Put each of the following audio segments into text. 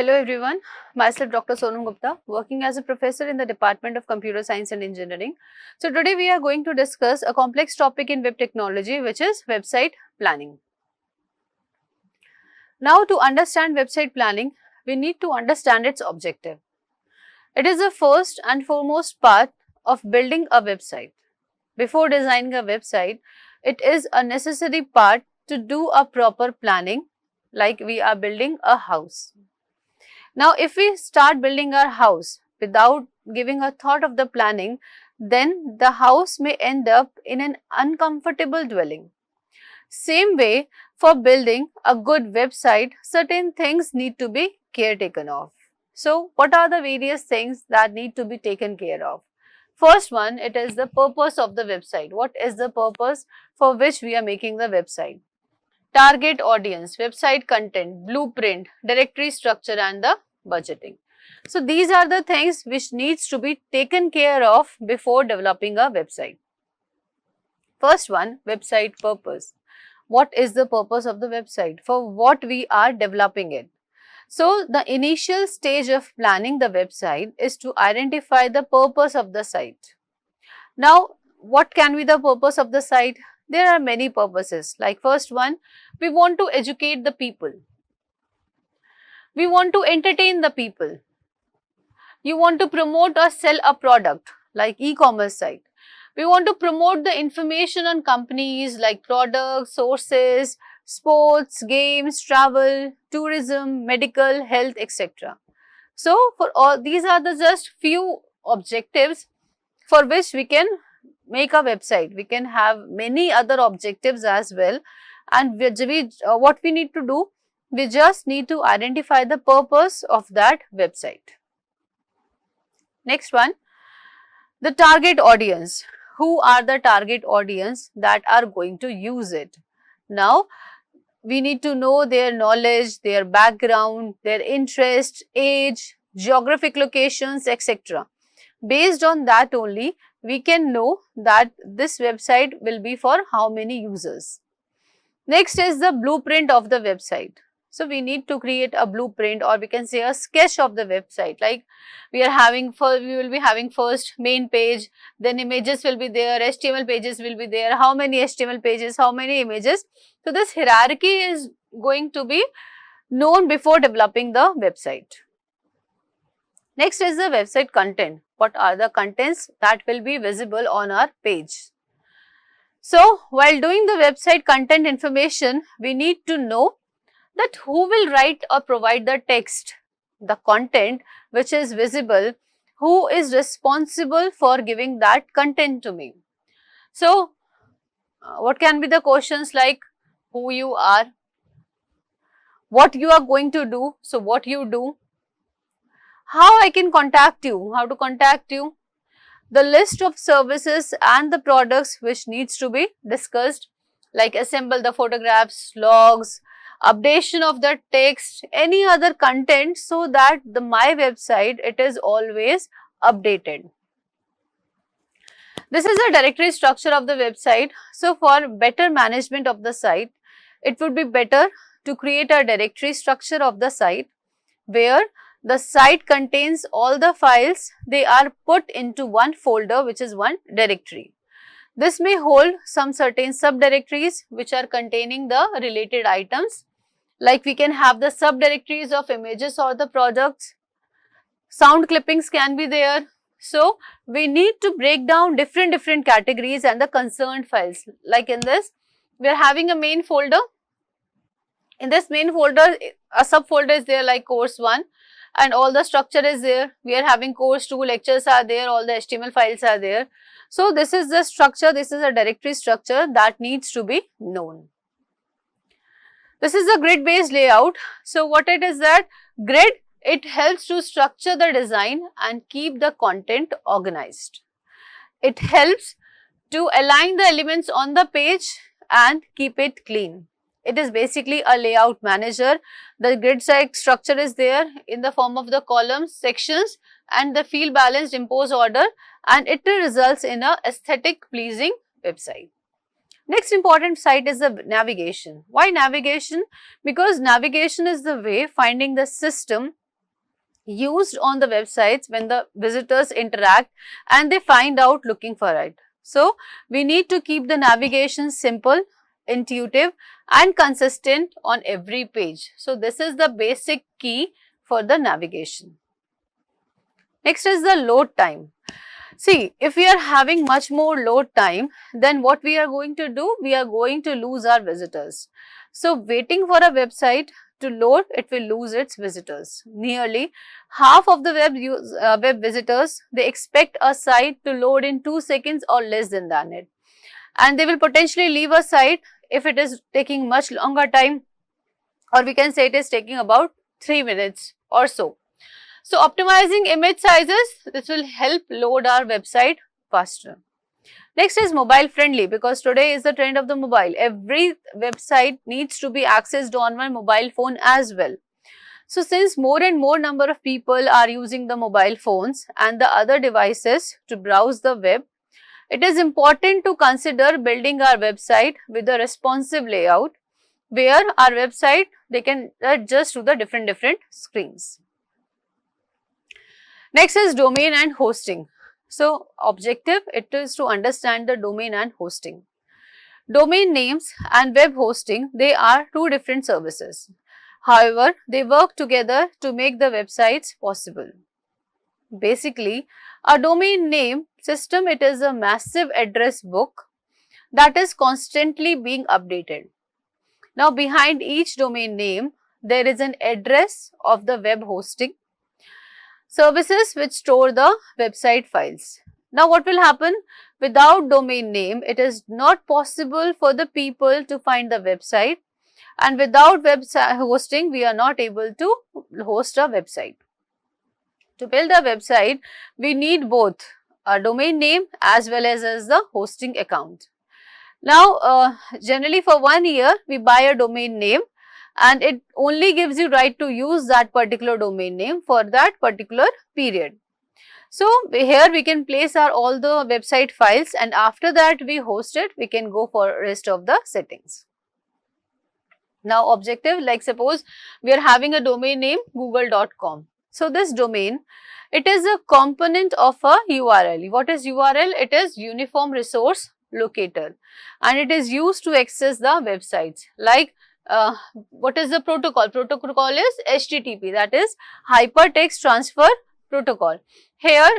Hello everyone, myself Dr. Sonam Gupta, working as a professor in the Department of Computer Science and Engineering. So today we are going to discuss a complex topic in web technology, which is website planning. Now, to understand website planning, we need to understand its objective. It is the first and foremost part of building a website. Before designing a website, it is a necessary part to do a proper planning, like we are building a house. Now, if we start building our house without giving a thought of the planning, then the house may end up in an uncomfortable dwelling. Same way, for building a good website, certain things need to be caretaken of. So, what are the various things that need to be taken care of? First one, it is the purpose of the website. What is the purpose for which we are making the website? Target audience, website content, blueprint, directory structure and the budgeting. So these are the things which needs to be taken care of before developing a website. First one, website purpose. What is the purpose of the website? For what we are developing it? So the initial stage of planning the website is to identify the purpose of the site. Now, what can be the purpose of the site? There are many purposes. Like first one, we want to educate the people. We want to entertain the people. You want to promote or sell a product like e-commerce site. We want to promote the information on companies like products, sources, sports, games, travel, tourism, medical, health, etc. So, for all these are the just few objectives for which we can make a website. We can have many other objectives as well, and what we need to do, we just need to identify the purpose of that website. Next one, the target audience. Who are the target audience that are going to use it? Now, we need to know their knowledge, their background, their interest, age, geographic locations, etc. Based on that only, we can know that this website will be for how many users. Next is the blueprint of the website. So we need to create a blueprint, or we can say a sketch of the website. Like we will be having first main page, then images will be there, HTML pages will be there, how many HTML pages, how many images. So this hierarchy is going to be known before developing the website. Next is the website content. What are the contents that will be visible on our page? So, while doing the website content information, we need to know that who will write or provide the text, the content which is visible, who is responsible for giving that content to me. So, what can be the questions like who you are, what you are going to do, so what you do, how I can contact you, how to contact you, the list of services and the products which needs to be discussed, like assemble the photographs, logs, updation of the text, any other content, so that my website, it is always updated. This is the directory structure of the website. So for better management of the site, it would be better to create a directory structure of the site where the site contains all the files, they are put into one folder, which is one directory. This may hold some certain subdirectories which are containing the related items, like we can have the subdirectories of images or the products, sound clippings can be there. So we need to break down different categories and the concerned files. Like in this, we are having a main folder. In this main folder, a subfolder is there like course 1. And all the structure is there. We are having course 2, lectures are there, all the HTML files are there. So this is the structure, this is a directory structure that needs to be known. This is a grid based layout. So what it is that grid, it helps to structure the design and keep the content organized. It helps to align the elements on the page and keep it clean. It is basically a layout manager. The grid structure is there in the form of the columns, sections and the field balanced impose order, and it results in a aesthetic pleasing website. Next important site is the navigation. Why navigation? Because navigation is the way finding the system used on the websites when the visitors interact and they find out looking for it. So, we need to keep the navigation simple, intuitive and consistent on every page. So, this is the basic key for the navigation. Next is the load time. See, if we are having much more load time, then what we are going to do? We are going to lose our visitors. So, waiting for a website to load, it will lose its visitors. Nearly half of the web visitors, they expect a site to load in 2 seconds or less than that. And they will potentially leave a site if it is taking much longer time, or we can say it is taking about 3 minutes or so. So, optimizing image sizes, this will help load our website faster. Next is mobile friendly, because today is the trend of the mobile. Every website needs to be accessed on my mobile phone as well. So, since more and more number of people are using the mobile phones and the other devices to browse the web, it is important to consider building our website with a responsive layout where our website, they can adjust to the different screens. Next is domain and hosting. So, objective, it is to understand the domain and hosting. Domain names and web hosting, they are two different services. However, they work together to make the websites possible. Basically, a domain name system, it is a massive address book that is constantly being updated. Now, behind each domain name, there is an address of the web hosting services which store the website files. Now, what will happen? Without domain name, it is not possible for the people to find the website, and without website hosting, we are not able to host a website. To build a website, we need both a domain name as well as the hosting account. Now, generally for 1 year, we buy a domain name and it only gives you right to use that particular domain name for that particular period. So, here we can place all the website files, and after that we host it, we can go for rest of the settings. Now, objective, like suppose we are having a domain name google.com. So, this domain, it is a component of a URL. What is URL? It is Uniform Resource Locator, and it is used to access the websites. Like what is the protocol? Protocol is HTTP, that is Hypertext Transfer Protocol. Here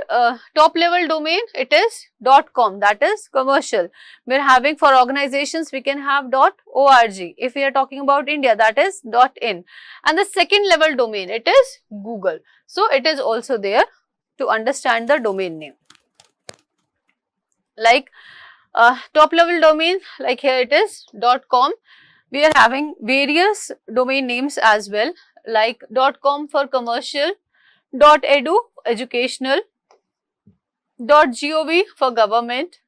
top level domain, it is .com, that is commercial. We are having for organizations, we can have .org. If we are talking about India, that is .in. And the second level domain, it is Google. So, it is also there to understand the domain name. Like top level domain, like here it is .com. We are having various domain names as well, like .com for commercial, .edu educational, .gov for government,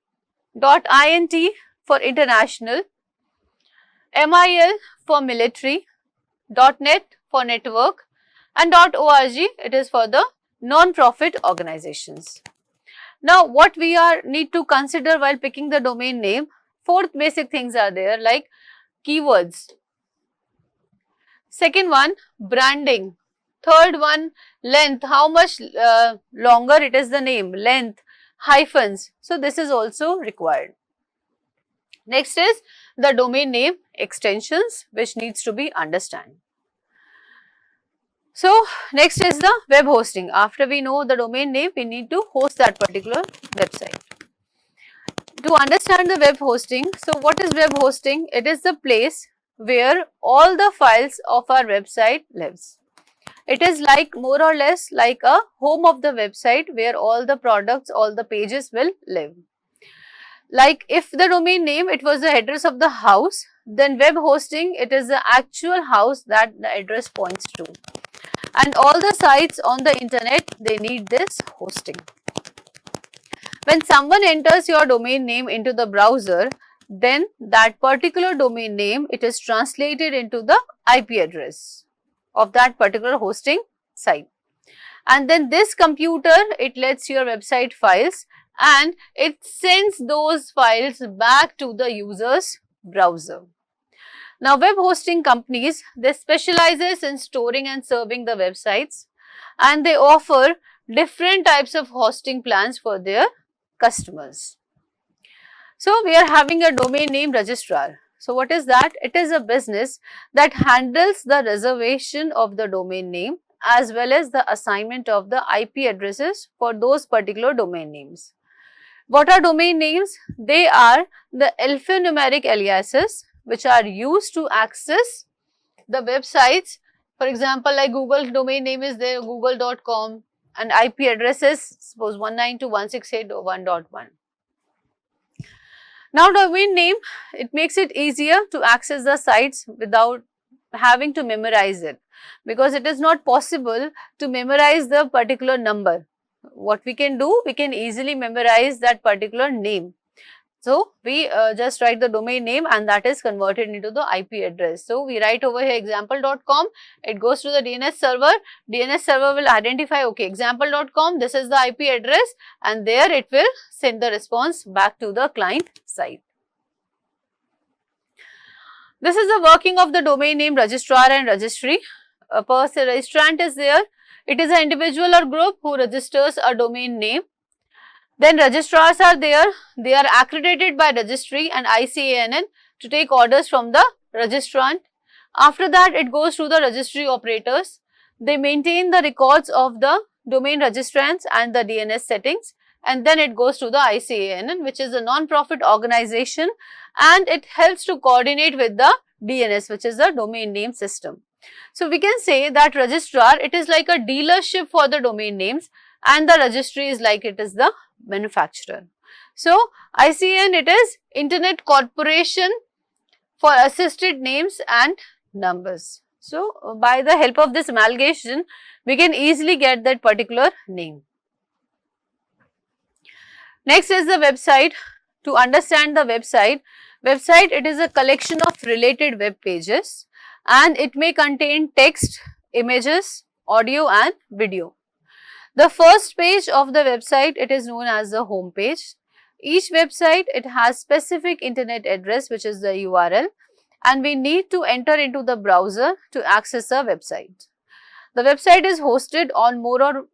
.int for international, MIL for military, .net for network, and .org, it is for the non-profit organizations. Now, what we need to consider while picking the domain name, 4 basic things are there, like keywords. Second one, branding. Third one, length, how much longer it is the name, length, hyphens. So, this is also required. Next is the domain name extensions, which needs to be understood. So, next is the web hosting. After we know the domain name, we need to host that particular website. To understand the web hosting, so what is web hosting? It is the place where all the files of our website lives. It is like more or less like a home of the website where all the products, all the pages will live. Like if the domain name, it was the address of the house, then web hosting, it is the actual house that the address points to. And all the sites on the internet, they need this hosting. When someone enters your domain name into the browser, then that particular domain name, it is translated into the IP address of that particular hosting site. And then this computer, it lets your website files and it sends those files back to the user's browser. Now, web hosting companies, they specializes in storing and serving the websites. and they offer different types of hosting plans for their customers. So, we are having a domain name registrar. So, what is that? It is a business that handles the reservation of the domain name as well as the assignment of the IP addresses for those particular domain names. What are domain names? They are the alphanumeric aliases which are used to access the websites. For example, like Google domain name is there, google.com, and IP address is suppose 192.168.1.1. Now, domain name, it makes it easier to access the sites without having to memorize it, because it is not possible to memorize the particular number. What we can do, we can easily memorize that particular name. So, we just write the domain name and that is converted into the IP address. So, we write over here example.com, it goes to the DNS server will identify, okay, example.com, this is the IP address, and there it will send the response back to the client side. This is the working of the domain name registrar and registry. A person registrant is there, it is an individual or group who registers a domain name. Then registrars are there, they are accredited by registry and ICANN to take orders from the registrant. After that, it goes to the registry operators. They maintain the records of the domain registrants and the DNS settings, and then it goes to the ICANN, which is a non-profit organization, and it helps to coordinate with the DNS, which is the domain name system. So, we can say that registrar, it is like a dealership for the domain names, and the registry is like it is the manufacturer. So, ICANN, it is Internet Corporation for Assisted Names and Numbers. So, by the help of this amalgamation, we can easily get that particular name. Next is the website. To understand the website, it is a collection of related web pages, and it may contain text, images, audio and video. The first page of the website, it is known as the home page. Each website, it has specific internet address, which is the URL, and we need to enter into the browser to access the website. The website is hosted on more or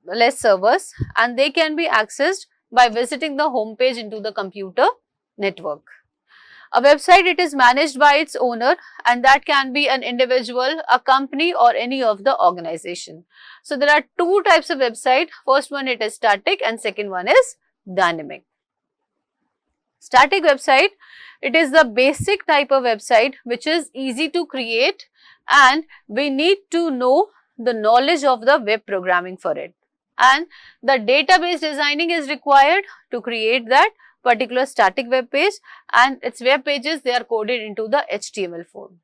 less servers, and they can be accessed by visiting the home page into the computer network. A website, it is managed by its owner, and that can be an individual, a company or any of the organization. So, there are two types of website. First one, it is static, and second one is dynamic. Static website, it is the basic type of website which is easy to create, and we need to know the knowledge of the web programming for it, and the database designing is required to create that particular static web page, and its web pages, they are coded into the HTML form.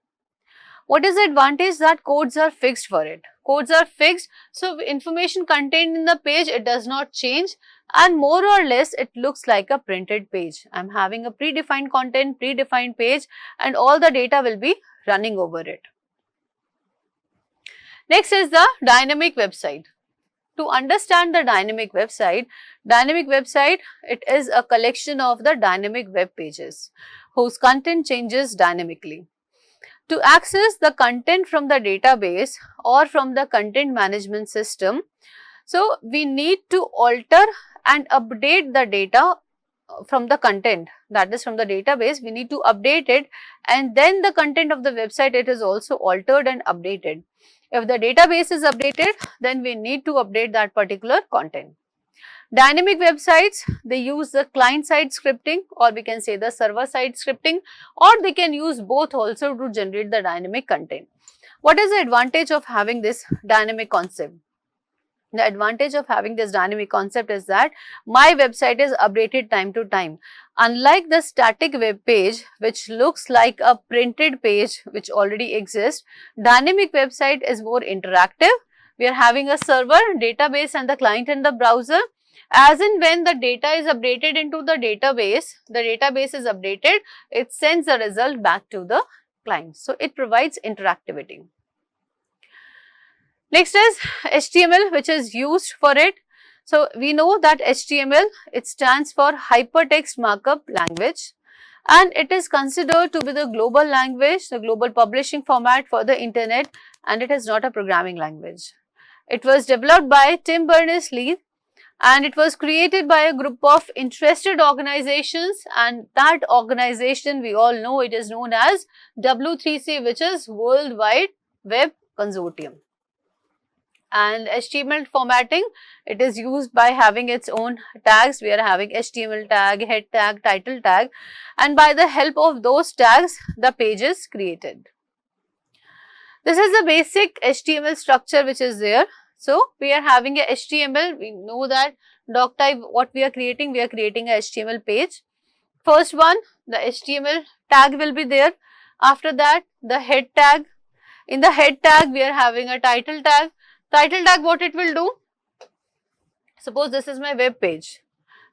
What is the advantage? That codes are fixed for it. Codes are fixed, so information contained in the page, it does not change, and more or less it looks like a printed page. I am having a predefined content, predefined page, and all the data will be running over it. Next is the dynamic website. To understand the dynamic website, it is a collection of the dynamic web pages whose content changes dynamically. To access the content from the database or from the content management system, so we need to alter and update the data from the content, that is from the database, we need to update it, and then the content of the website, it is also altered and updated. If the database is updated, then we need to update that particular content. Dynamic websites, they use the client side scripting, or we can say the server side scripting, or they can use both also to generate the dynamic content. What is the advantage of having this dynamic concept? The advantage of having this dynamic concept is that my website is updated time to time. Unlike the static web page, which looks like a printed page which already exists, dynamic website is more interactive. We are having a server, database and the client and the browser. As in when the data is updated into the database is updated, it sends the result back to the client. So, it provides interactivity. Next is HTML, which is used for it. So, we know that HTML, it stands for Hypertext Markup Language, and it is considered to be the global language, the global publishing format for the internet, and it is not a programming language. It was developed by Tim Berners-Lee and it was created by a group of interested organizations, and that organization we all know it is known as W3C, which is World Wide Web Consortium. And HTML formatting, it is used by having its own tags. We are having HTML tag, head tag, title tag, and by the help of those tags the page is created. This is the basic HTML structure which is there. So, we are having a HTML, we know that doc type what we are creating a HTML page. First one, the HTML tag will be there. After that, the head tag. In the head tag, we are having a title tag. Title tag, what it will do? Suppose this is my web page.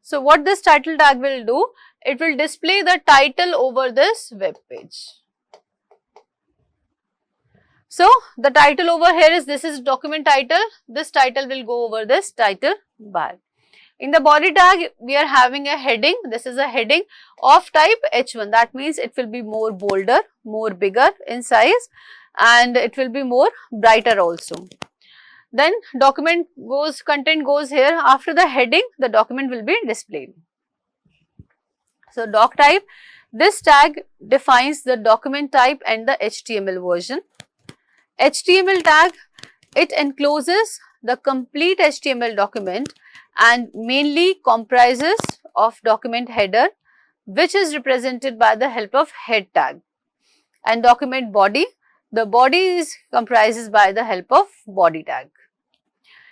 So, what this title tag will do? It will display the title over this web page. So, the title over here is, this is document title, this title will go over this title bar. In the body tag, we are having a heading, this is a heading of type H1, that means it will be more bolder, more bigger in size and it will be more brighter also. Then document goes, content goes here, after the heading, the document will be displayed. So, doc type, this tag defines the document type and the HTML version. HTML tag, it encloses the complete HTML document and mainly comprises of document header, which is represented by the help of head tag, and document body, the body is comprises by the help of body tag.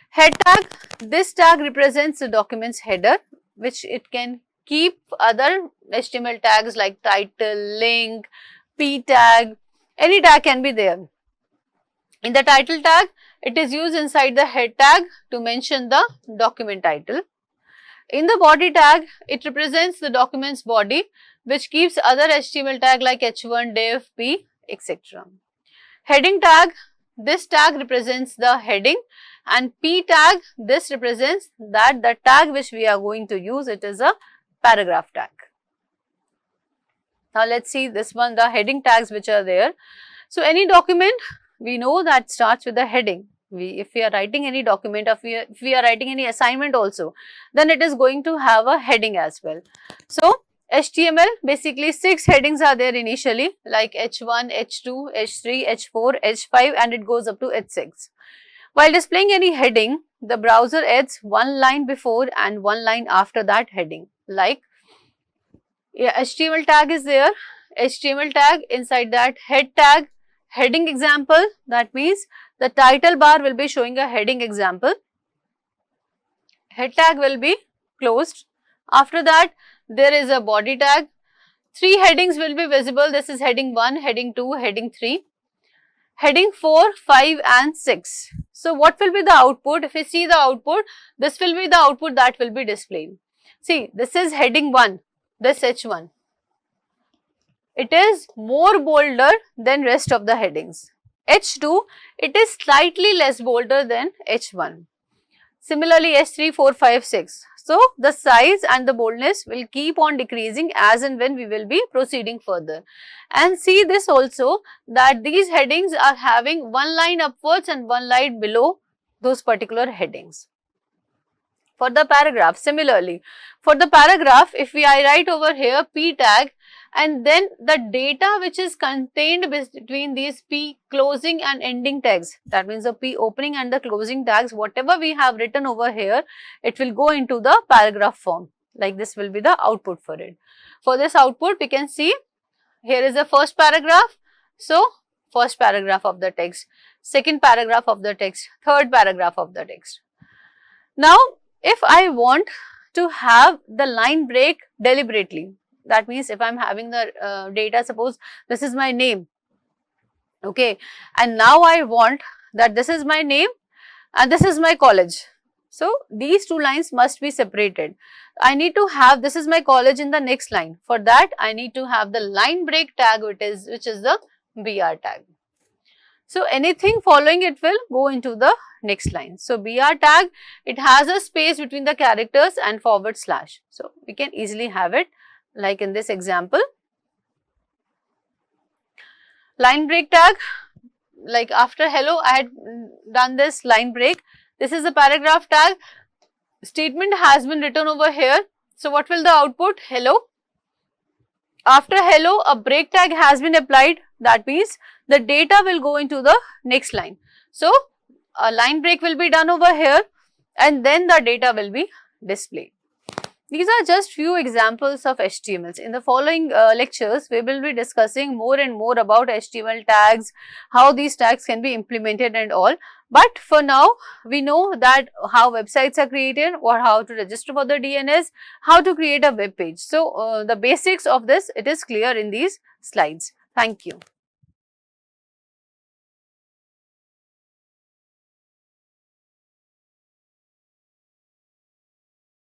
Head tag, this tag represents the document's header, which it can keep other HTML tags like title, link, p tag, any tag can be there. In the title tag, it is used inside the head tag to mention the document title. In the body tag, it represents the document's body, which keeps other HTML tag like h1, div, p, etc. Heading tag, this tag represents the heading, and p tag, this represents that the tag which we are going to use, it is a paragraph tag. Now, let us see this one, the heading tags which are there. So, any document we know that starts with a heading. If we are writing any document, if we are writing any assignment also, then it is going to have a heading as well. So, HTML, basically 6 headings are there initially like H1, H2, H3, H4, H5 and it goes up to H6. While displaying any heading, the browser adds one line before and one line after that heading, like HTML tag is there, HTML tag, inside that head tag, heading example, that means the title bar will be showing a heading example, head tag will be closed. After that, there is a body tag, 3 headings will be visible, this is heading 1, heading 2, heading 3, heading 4, 5 and 6. So, what will be the output? If we see the output, this will be the output that will be displayed. See, this is heading 1, this H1. It is more bolder than rest of the headings. H2, it is slightly less bolder than H1. Similarly, H3, 4, 5, 6. So, the size and the boldness will keep on decreasing as and when we will be proceeding further. And see this also, that these headings are having one line upwards and one line below those particular headings. For the paragraph, similarly, for the paragraph, if I write over here p tag, and then the data which is contained between these p closing and ending tags, that means the p opening and the closing tags, whatever we have written over here, it will go into the paragraph form, like this will be the output for it. For this output, we can see here is the first paragraph. So, first paragraph of the text, second paragraph of the text, third paragraph of the text. Now, if I want to have the line break deliberately, that means if I am having the data, suppose this is my name, okay, and now I want that this is my name and this is my college. So, these two lines must be separated. I need to have this is my college in the next line. For that, I need to have the line break tag which is the BR tag. So, anything following it will go into the next line. So, BR tag, it has a space between the characters and forward slash. So, we can easily have it like in this example. Line break tag, like after hello, I had done this line break. This is the paragraph tag. Statement has been written over here. So what will the output? Hello. After hello, a break tag has been applied. That means the data will go into the next line. So a line break will be done over here and then the data will be displayed. These are just few examples of HTMLs. In the following lectures, we will be discussing more and more about HTML tags, how these tags can be implemented and all. But for now, we know that how websites are created, or how to register for the DNS, how to create a web page. So, the basics of this, it is clear in these slides. Thank you.